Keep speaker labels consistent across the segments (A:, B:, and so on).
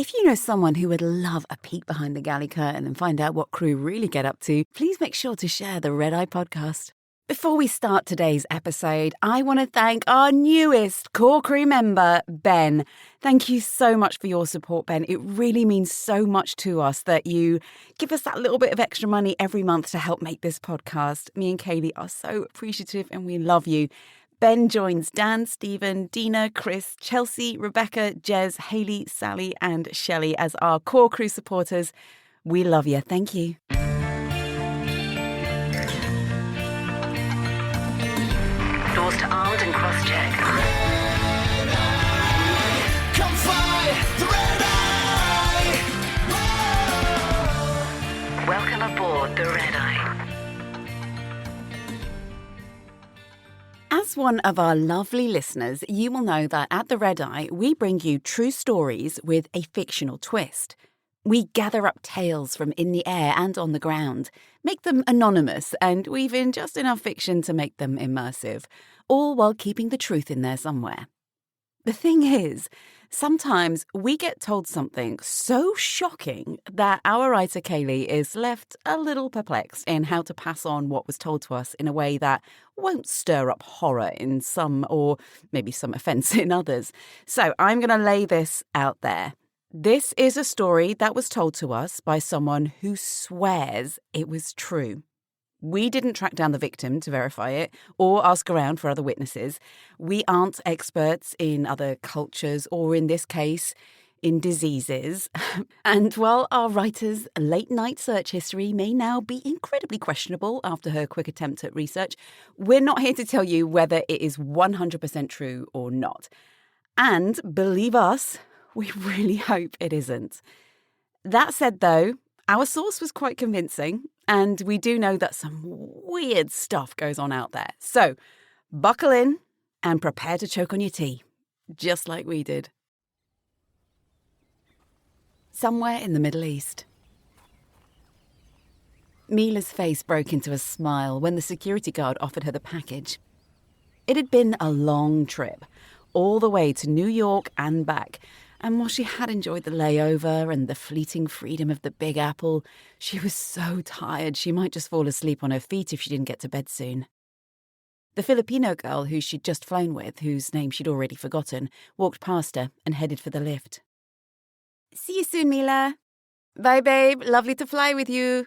A: If you know someone who would love a peek behind the galley curtain and find out what crew really get up to, please make sure to share the Red Eye podcast. Before we start today's episode, I want to thank our newest core crew member, Ben. Thank you so much for your support, Ben. It really means so much to us that you give us that little bit of extra money every month to help make this podcast. Me and Kaylie are so appreciative and we love you. Ben joins Dan, Stephen, Dina, Chris, Chelsea, Rebecca, Jez, Hayley, Sally and Shelley as our core crew supporters. We love you. Thank you. Doors to armed and cross-check. Come fly the Red Eye! Whoa! Welcome aboard the Red Eye. As one of our lovely listeners, you will know that at the Red Eye, we bring you true stories with a fictional twist. We gather up tales from in the air and on the ground, make them anonymous, and weave in just enough fiction to make them immersive, all while keeping the truth in there somewhere. The thing is, sometimes we get told something so shocking that our writer Kaylie is left a little perplexed in how to pass on what was told to us in a way that won't stir up horror in some or maybe some offence in others. So I'm going to lay this out there. This is a story that was told to us by someone who swears it was true. We didn't track down the victim to verify it or ask around for other witnesses. We aren't experts in other cultures or, in this case, in diseases. And while our writer's late-night search history may now be incredibly questionable after her quick attempt at research, we're not here to tell you whether it is 100% true or not. And believe us, we really hope it isn't. That said, though, our source was quite convincing, and we do know that some weird stuff goes on out there. So buckle in and prepare to choke on your tea, just like we did. Somewhere in the Middle East. Mila's face broke into a smile when the security guard offered her the package. It had been a long trip, all the way to New York and back, and while she had enjoyed the layover and the fleeting freedom of the Big Apple, she was so tired she might just fall asleep on her feet if she didn't get to bed soon. The Filipino girl who she'd just flown with, whose name she'd already forgotten, walked past her and headed for the lift. "See you soon, Mila." "Bye, babe. Lovely to fly with you,"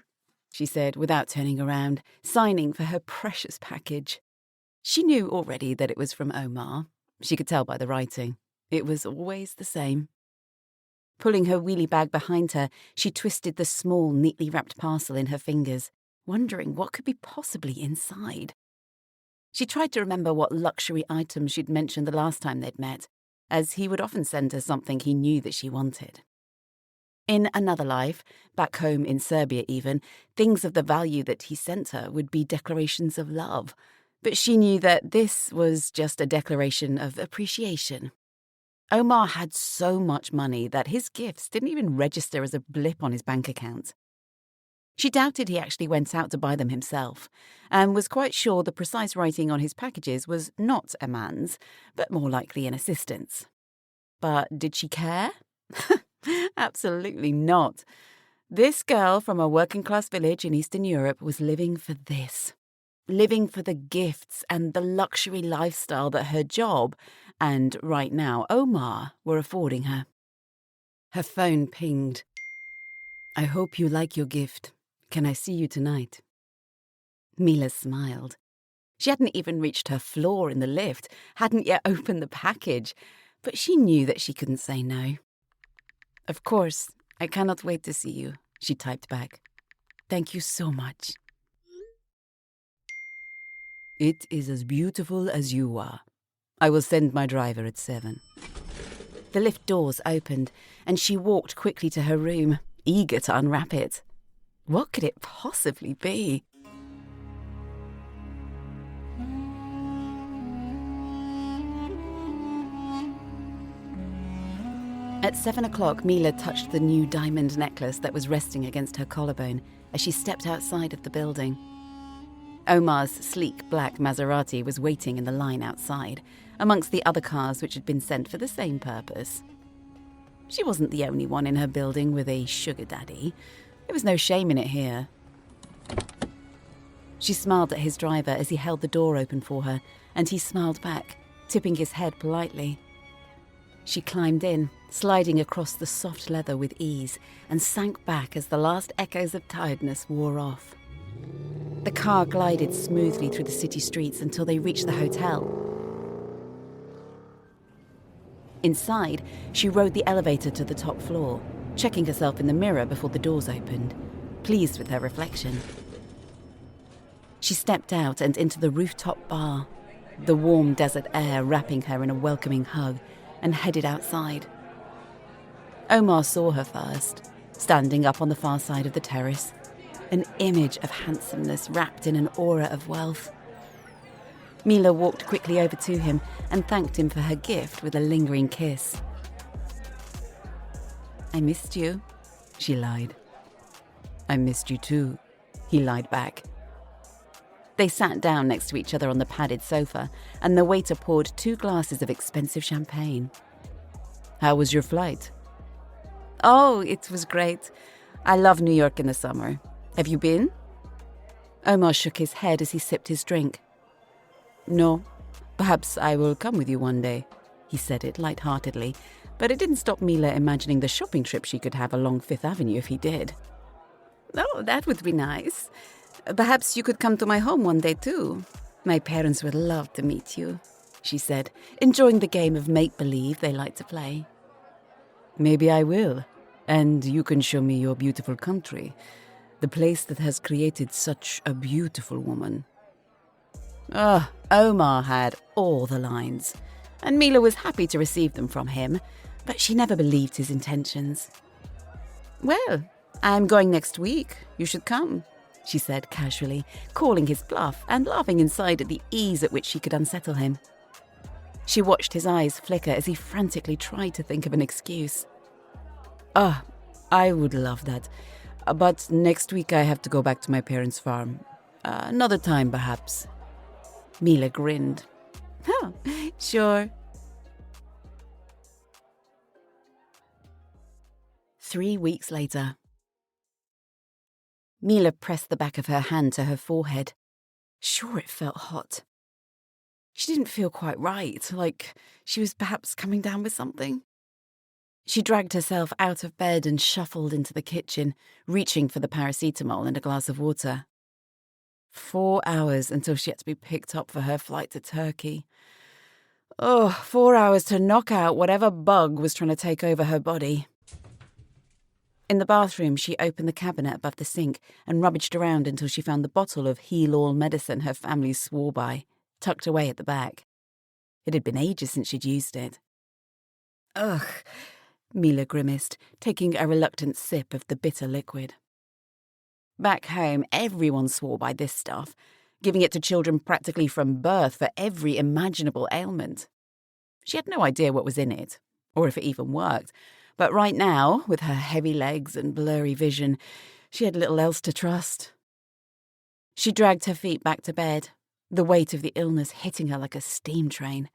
A: she said without turning around, signing for her precious package. She knew already that it was from Omar. She could tell by the writing. It was always the same. Pulling her wheelie bag behind her, she twisted the small, neatly wrapped parcel in her fingers, wondering what could be possibly inside. She tried to remember what luxury items she'd mentioned the last time they'd met, as he would often send her something he knew that she wanted. In another life, back home in Serbia even, things of the value that he sent her would be declarations of love, but she knew that this was just a declaration of appreciation. Omar had so much money that his gifts didn't even register as a blip on his bank account. She doubted he actually went out to buy them himself, and was quite sure the precise writing on his packages was not a man's, but more likely an assistant's. But did she care? Absolutely not. This girl from a working-class village in Eastern Europe was living for this. Living for the gifts and the luxury lifestyle that her job, and right now Omar, were affording her. Her phone pinged. "I hope you like your gift. Can I see you tonight?" Mila smiled. She hadn't even reached her floor in the lift, hadn't yet opened the package, but she knew that she couldn't say no. "Of course, I cannot wait to see you," she typed back. "Thank you so much." "It is as beautiful as you are. I will send my driver at 7. The lift doors opened, and she walked quickly to her room, eager to unwrap it. What could it possibly be? At 7 o'clock, Mila touched the new diamond necklace that was resting against her collarbone as she stepped outside of the building. Omar's sleek black Maserati was waiting in the line outside, amongst the other cars which had been sent for the same purpose. She wasn't the only one in her building with a sugar daddy. There was no shame in it here. She smiled at his driver as he held the door open for her, and he smiled back, tipping his head politely. She climbed in, sliding across the soft leather with ease, and sank back as the last echoes of tiredness wore off. The car glided smoothly through the city streets until they reached the hotel. Inside, she rode the elevator to the top floor, checking herself in the mirror before the doors opened, pleased with her reflection. She stepped out and into the rooftop bar, the warm desert air wrapping her in a welcoming hug, and headed outside. Omar saw her first, standing up on the far side of the terrace, an image of handsomeness wrapped in an aura of wealth. Mila walked quickly over to him and thanked him for her gift with a lingering kiss. "I missed you," she lied. "I missed you too," he lied back. They sat down next to each other on the padded sofa, and the waiter poured 2 glasses of expensive champagne. "How was your flight?" "Oh, it was great. I love New York in the summer. Have you been?" Omar shook his head as he sipped his drink. "No, perhaps I will come with you one day," he said it light-heartedly, but it didn't stop Mila imagining the shopping trip she could have along Fifth Avenue if he did. "Oh, that would be nice. Perhaps you could come to my home one day too. My parents would love to meet you," she said, enjoying the game of make-believe they like to play. "Maybe I will, and you can show me your beautiful country, the place that has created such a beautiful woman." Omar had all the lines, and Mila was happy to receive them from him, but she never believed his intentions. "Well, I'm going next week. You should come," she said casually, calling his bluff and laughing inside at the ease at which she could unsettle him. She watched his eyes flicker as he frantically tried to think of an excuse. I would love that. But next week I have to go back to my parents' farm. Another time, perhaps." Mila grinned. "Oh, sure." 3 weeks later. Mila pressed the back of her hand to her forehead. Sure, it felt hot. She didn't feel quite right, like she was perhaps coming down with something. She dragged herself out of bed and shuffled into the kitchen, reaching for the paracetamol and a glass of water. 4 hours until she had to be picked up for her flight to Turkey. 4 hours to knock out whatever bug was trying to take over her body. In the bathroom, she opened the cabinet above the sink and rummaged around until she found the bottle of heal-all medicine her family swore by, tucked away at the back. It had been ages since she'd used it. "Ugh," Mila grimaced, taking a reluctant sip of the bitter liquid. Back home, everyone swore by this stuff, giving it to children practically from birth for every imaginable ailment. She had no idea what was in it, or if it even worked, but right now, with her heavy legs and blurry vision, she had little else to trust. She dragged her feet back to bed, the weight of the illness hitting her like a steam train.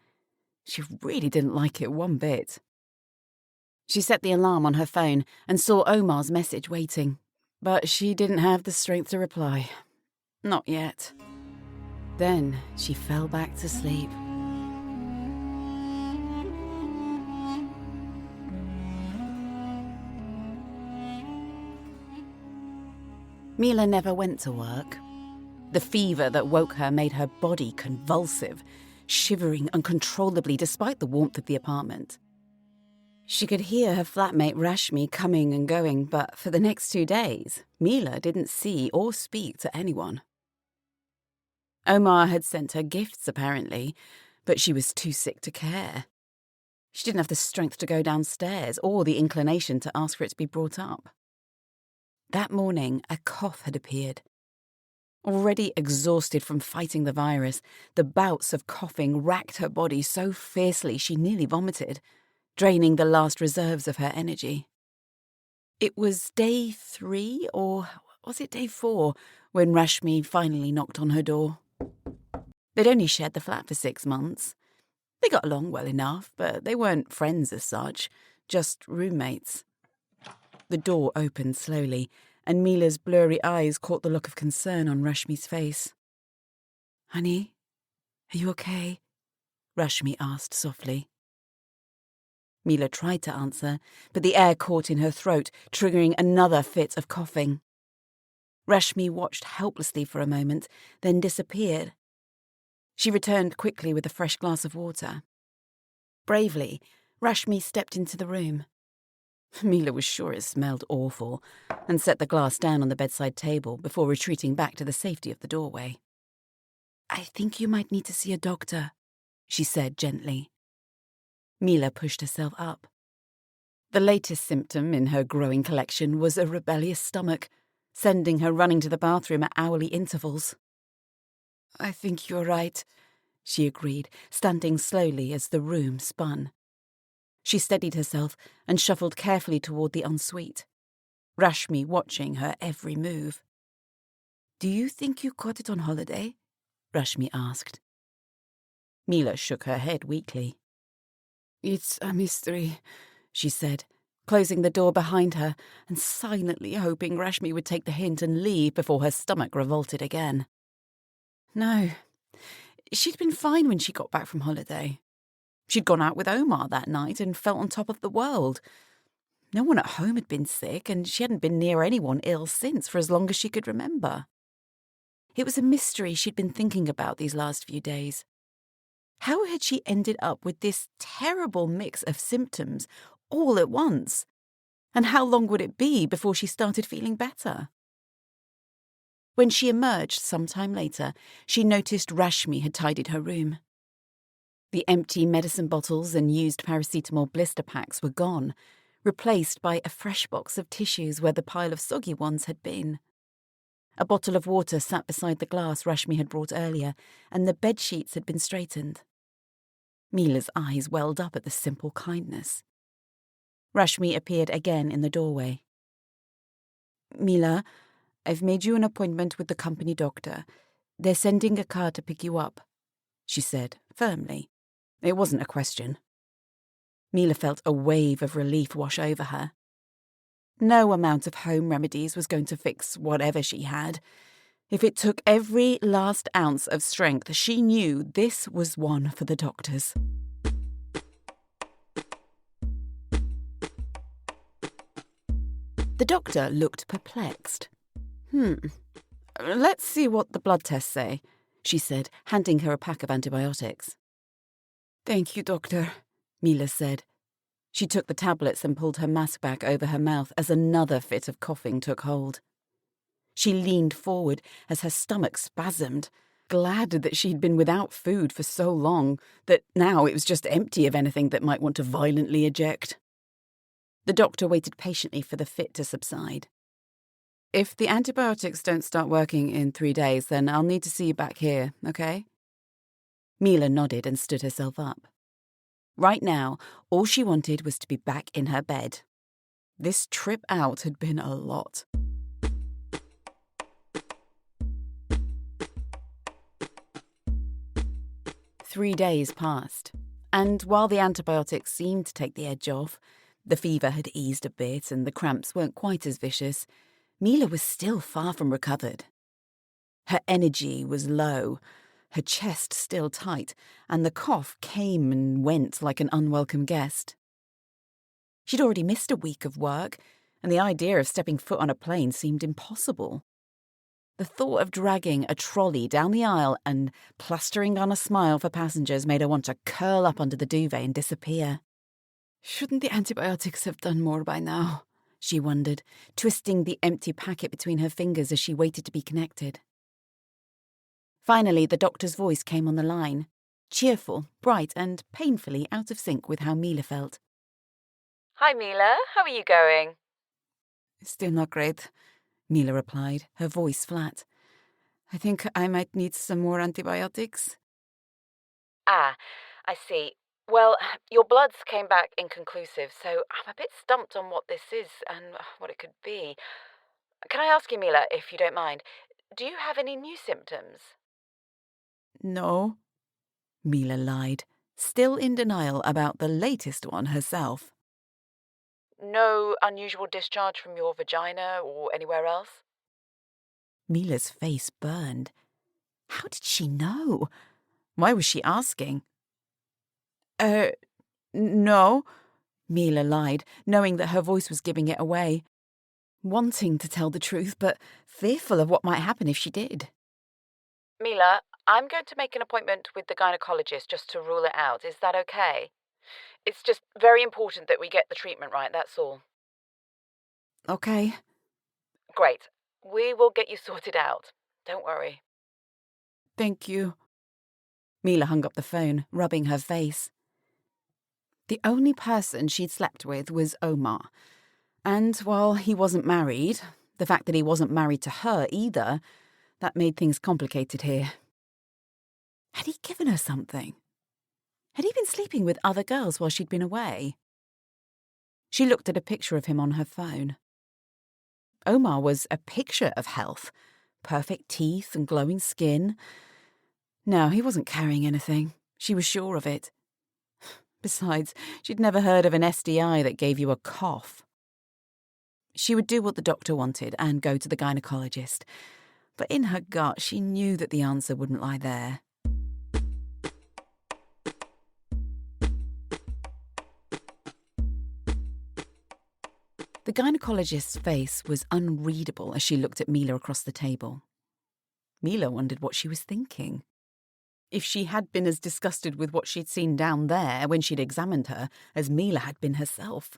A: She really didn't like it one bit. She set the alarm on her phone and saw Omar's message waiting, but she didn't have the strength to reply. Not yet. Then she fell back to sleep. Mila never went to work. The fever that woke her made her body convulsive, shivering uncontrollably despite the warmth of the apartment. She could hear her flatmate Rashmi coming and going, but for the next 2 days, Mila didn't see or speak to anyone. Omar had sent her gifts, apparently, but she was too sick to care. She didn't have the strength to go downstairs or the inclination to ask for it to be brought up. That morning, a cough had appeared. Already exhausted from fighting the virus, the bouts of coughing racked her body so fiercely she nearly vomited, draining the last reserves of her energy. It was day 3, or was it day 4, when Rashmi finally knocked on her door. They'd only shared the flat for 6 months. They got along well enough, but they weren't friends as such, just roommates. The door opened slowly, and Mila's blurry eyes caught the look of concern on Rashmi's face. "Honey, are you okay?" Rashmi asked softly. Mila tried to answer, but the air caught in her throat, triggering another fit of coughing. Rashmi watched helplessly for a moment, then disappeared. She returned quickly with a fresh glass of water. Bravely, Rashmi stepped into the room. Mila was sure it smelled awful, and set the glass down on the bedside table before retreating back to the safety of the doorway. "I think you might need to see a doctor," she said gently. Mila pushed herself up. The latest symptom in her growing collection was a rebellious stomach, sending her running to the bathroom at hourly intervals. "I think you're right," she agreed, standing slowly as the room spun. She steadied herself and shuffled carefully toward the ensuite, Rashmi watching her every move. "Do you think you caught it on holiday?" Rashmi asked. Mila shook her head weakly. "It's a mystery," she said, closing the door behind her and silently hoping Rashmi would take the hint and leave before her stomach revolted again. No, she'd been fine when she got back from holiday. She'd gone out with Omar that night and felt on top of the world. No one at home had been sick, and she hadn't been near anyone ill since for as long as she could remember. It was a mystery she'd been thinking about these last few days. How had she ended up with this terrible mix of symptoms all at once? And how long would it be before she started feeling better? When she emerged some time later, she noticed Rashmi had tidied her room. The empty medicine bottles and used paracetamol blister packs were gone, replaced by a fresh box of tissues where the pile of soggy ones had been. A bottle of water sat beside the glass Rashmi had brought earlier, and the bedsheets had been straightened. Mila's eyes welled up at the simple kindness. Rashmi appeared again in the doorway. "Mila, I've made you an appointment with the company doctor. They're sending a car to pick you up," she said, firmly. It wasn't a question. Mila felt a wave of relief wash over her. No amount of home remedies was going to fix whatever she had. If it took every last ounce of strength, she knew this was one for the doctors. The doctor looked perplexed. Let's see what the blood tests say," she said, handing her a pack of antibiotics. "Thank you, doctor," Mila said. She took the tablets and pulled her mask back over her mouth as another fit of coughing took hold. She leaned forward as her stomach spasmed, glad that she'd been without food for so long that now it was just empty of anything that might want to violently eject. The doctor waited patiently for the fit to subside. "If the antibiotics don't start working in 3 days, then I'll need to see you back here, okay?" Mila nodded and stood herself up. Right now, all she wanted was to be back in her bed. This trip out had been a lot. Three days passed, and while the antibiotics seemed to take the edge off, the fever had eased a bit and the cramps weren't quite as vicious, Mila was still far from recovered. Her energy was low, her chest still tight, and the cough came and went like an unwelcome guest. She'd already missed a week of work, and the idea of stepping foot on a plane seemed impossible. The thought of dragging a trolley down the aisle and plastering on a smile for passengers made her want to curl up under the duvet and disappear. Shouldn't the antibiotics have done more by now? She wondered, twisting the empty packet between her fingers as she waited to be connected. Finally, the doctor's voice came on the line, cheerful, bright, and painfully out of sync with how Mila felt.
B: "Hi, Mila. How are you going?"
A: "Still not great," Mila replied, her voice flat. "I think I might need some more antibiotics."
B: "Ah, I see. Well, your bloods came back inconclusive, so I'm a bit stumped on what this is and what it could be. Can I ask you, Mila, if you don't mind, do you have any new symptoms?"
A: "No," Mila lied, still in denial about the latest one herself.
B: No unusual discharge from your vagina or anywhere else?
A: Mila's face burned. How did she know? Why was she asking? Uh, no, Mila lied, knowing that her voice was giving it away. Wanting to tell the truth, but fearful of what might happen if she did.
B: Mila, I'm going to make an appointment with the gynecologist just to rule it out. Is that okay? It's just very important that we get the treatment right, that's all.
A: Okay.
B: Great. We will get you sorted out. Don't worry.
A: Thank you. Mila hung up the phone, rubbing her face. The only person she'd slept with was Omar. And while he wasn't married, the fact that he wasn't married to her either, that made things complicated here. Had he given her something? Had he been sleeping with other girls while she'd been away? She looked at a picture of him on her phone. Omar was a picture of health. Perfect teeth and glowing skin. No, he wasn't carrying anything. She was sure of it. Besides, she'd never heard of an STI that gave you a cough. She would do what the doctor wanted and go to the gynecologist. But in her gut, she knew that the answer wouldn't lie there. The gynecologist's face was unreadable as she looked at Mila across the table. Mila wondered what she was thinking. If she had been as disgusted with what she'd seen down there when she'd examined her as Mila had been herself.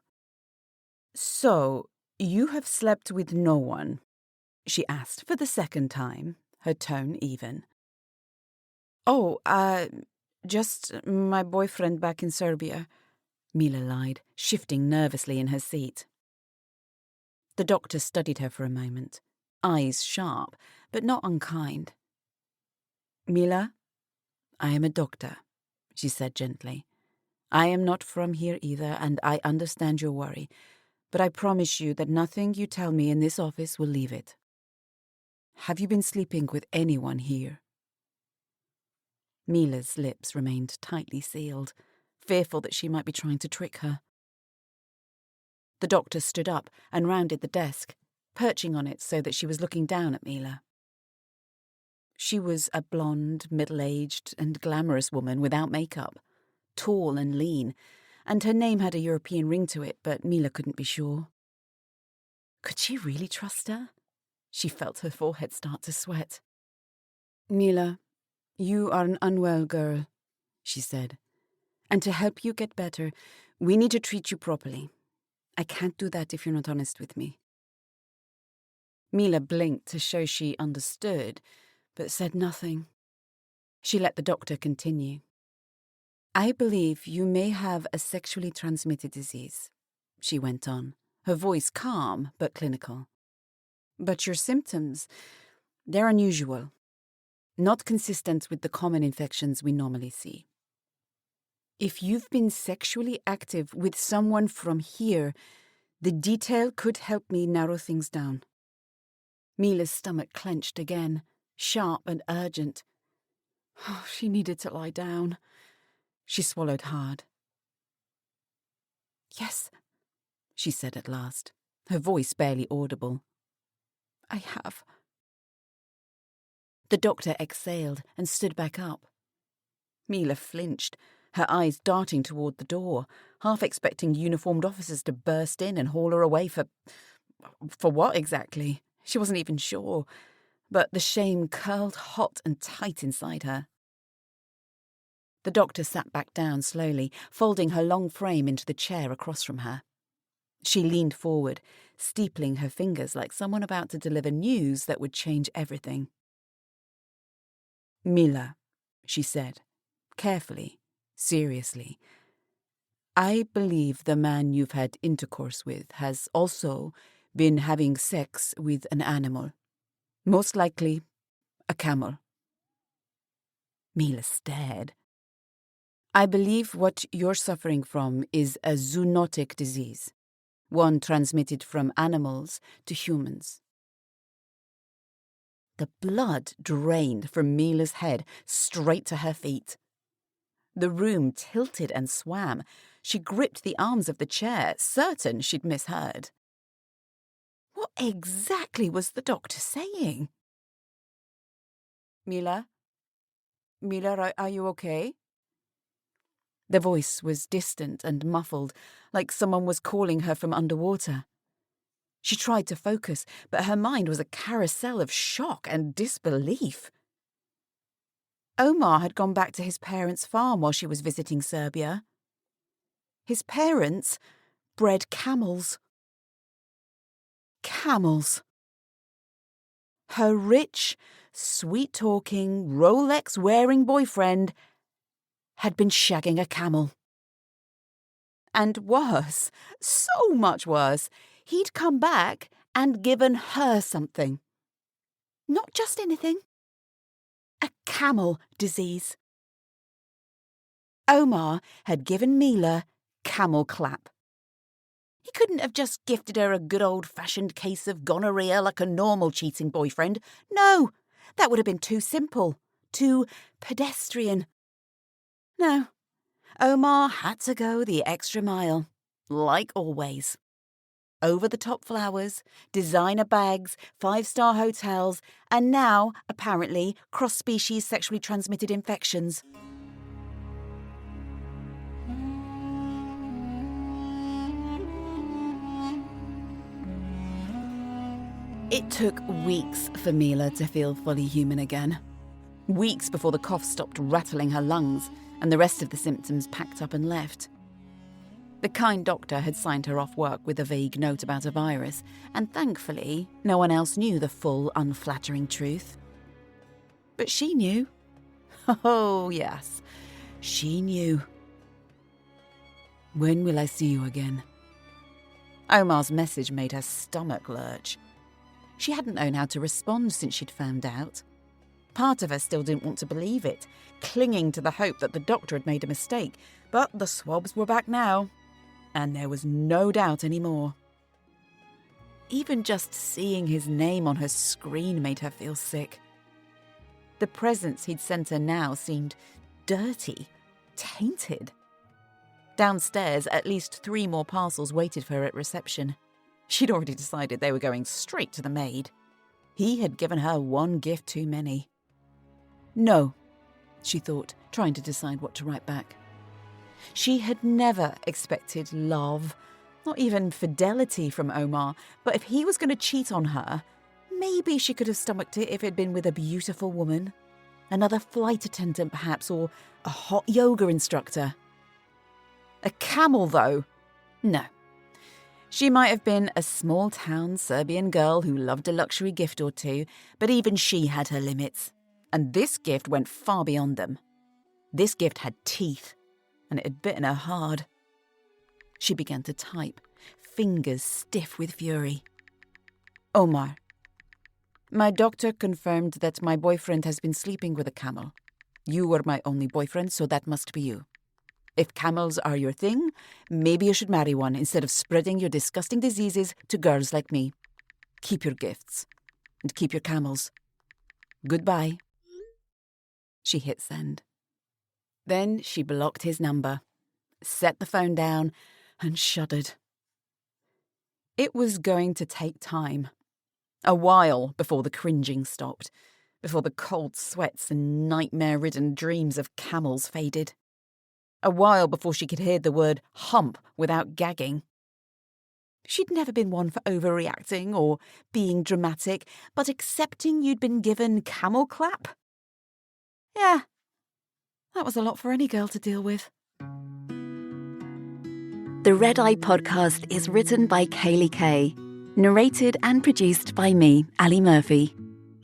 A: "So, you have slept with no one?" she asked for the second time, her tone even. "Oh, just my boyfriend back in Serbia," Mila lied, shifting nervously in her seat. The doctor studied her for a moment, eyes sharp, but not unkind. "Mila, I am a doctor," she said gently. "I am not from here either, and I understand your worry, but I promise you that nothing you tell me in this office will leave it. Have you been sleeping with anyone here?" Mila's lips remained tightly sealed, fearful that she might be trying to trick her. The doctor stood up and rounded the desk, perching on it so that she was looking down at Mila. She was a blonde, middle-aged and glamorous woman without makeup, tall and lean, and her name had a European ring to it, but Mila couldn't be sure. Could she really trust her? She felt her forehead start to sweat. "Mila, you are an unwell girl," she said. "And to help you get better, we need to treat you properly. I can't do that if you're not honest with me." Mila blinked to show she understood, but said nothing. She let the doctor continue. "I believe you may have a sexually transmitted disease," she went on, her voice calm but clinical. "But your symptoms, they're unusual, not consistent with the common infections we normally see. If you've been sexually active with someone from here, the detail could help me narrow things down." Mila's stomach clenched again, sharp and urgent. Oh, she needed to lie down. She swallowed hard. "Yes," she said at last, her voice barely audible. "I have." The doctor exhaled and stood back up. Mila flinched, her eyes darting toward the door, half expecting uniformed officers to burst in and haul her away for what exactly? She wasn't even sure, but the shame curled hot and tight inside her. The doctor sat back down slowly, folding her long frame into the chair across from her. She leaned forward, steepling her fingers like someone about to deliver news that would change everything. "Mila," she said, carefully, seriously, "I believe the man you've had intercourse with has also been having sex with an animal. Most likely, a camel." Mila stared. "I believe what you're suffering from is a zoonotic disease, one transmitted from animals to humans." The blood drained from Mila's head straight to her feet. The room tilted and swam, She gripped the arms of the chair, certain she'd misheard. What exactly was the doctor saying? Mila? Mila, are you okay? The voice was distant and muffled, like someone was calling her from underwater. She tried to focus, but her mind was a carousel of shock and disbelief. Omar had gone back to his parents' farm while she was visiting Serbia. His parents bred camels. Camels. Her rich, sweet-talking, Rolex-wearing boyfriend had been shagging a camel. And worse, so much worse, he'd come back and given her something. Not just anything. A camel disease. Omar had given Mila camel clap. He couldn't have just gifted her a good old-fashioned case of gonorrhea like a normal cheating boyfriend. No, that would have been too simple, too pedestrian. No, Omar had to go the extra mile, like always. Over-the-top flowers, designer bags, 5-star hotels, and now, apparently, cross-species sexually transmitted infections. It took weeks for Mila to feel fully human again. Weeks before the cough stopped rattling her lungs and the rest of the symptoms packed up and left. The kind doctor had signed her off work with a vague note about a virus, and thankfully, no one else knew the full, unflattering truth. But she knew. Oh, yes, she knew. When will I see you again? Omar's message made her stomach lurch. She hadn't known how to respond since she'd found out. Part of her still didn't want to believe it, clinging to the hope that the doctor had made a mistake, but the swabs were back now, and there was no doubt anymore. Even just seeing his name on her screen made her feel sick. The presents he'd sent her now seemed dirty, tainted. Downstairs, at least 3 more parcels waited for her at reception. She'd already decided they were going straight to the maid. He had given her one gift too many. No, she thought, trying to decide what to write back. She had never expected love, not even fidelity from Omar, but if he was going to cheat on her, maybe she could have stomached it if it had been with a beautiful woman. Another flight attendant, perhaps, or a hot yoga instructor. A camel, though? No. She might have been a small-town Serbian girl who loved a luxury gift or two, but even she had her limits. And this gift went far beyond them. This gift had teeth, and it had bitten her hard. She began to type, fingers stiff with fury. Omar, my doctor confirmed that my boyfriend has been sleeping with a camel. You were my only boyfriend, so that must be you. If camels are your thing, maybe you should marry one instead of spreading your disgusting diseases to girls like me. Keep your gifts. And keep your camels. Goodbye. She hit send. Then she blocked his number, set the phone down, and shuddered. It was going to take time. A while before the cringing stopped, before the cold sweats and nightmare-ridden dreams of camels faded. A while before she could hear the word hump without gagging. She'd never been one for overreacting or being dramatic, but accepting you'd been given camel clap? Yeah, that was a lot for any girl to deal with.
C: The Red Eye podcast is written by Kaylie Kay, narrated and produced by me, Ali Murphy.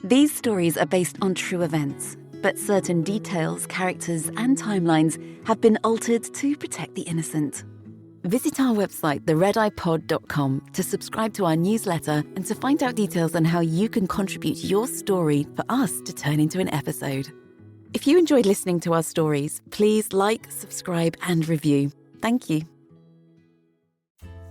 C: These stories are based on true events, but certain details, characters, and timelines have been altered to protect the innocent. Visit our website, theredeyepod.com, to subscribe to our newsletter and to find out details on how you can contribute your story for us to turn into an episode. If you enjoyed listening to our stories, please like, subscribe, and review. Thank you.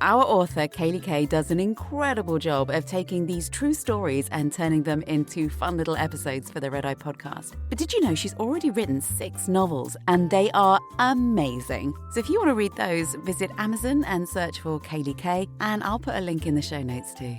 A: Our author, Kaylie Kay, does an incredible job of taking these true stories and turning them into fun little episodes for the Red Eye podcast. But did you know she's already written 6 novels, and they are amazing? So if you want to read those, visit Amazon and search for Kaylie Kay, and I'll put a link in the show notes too.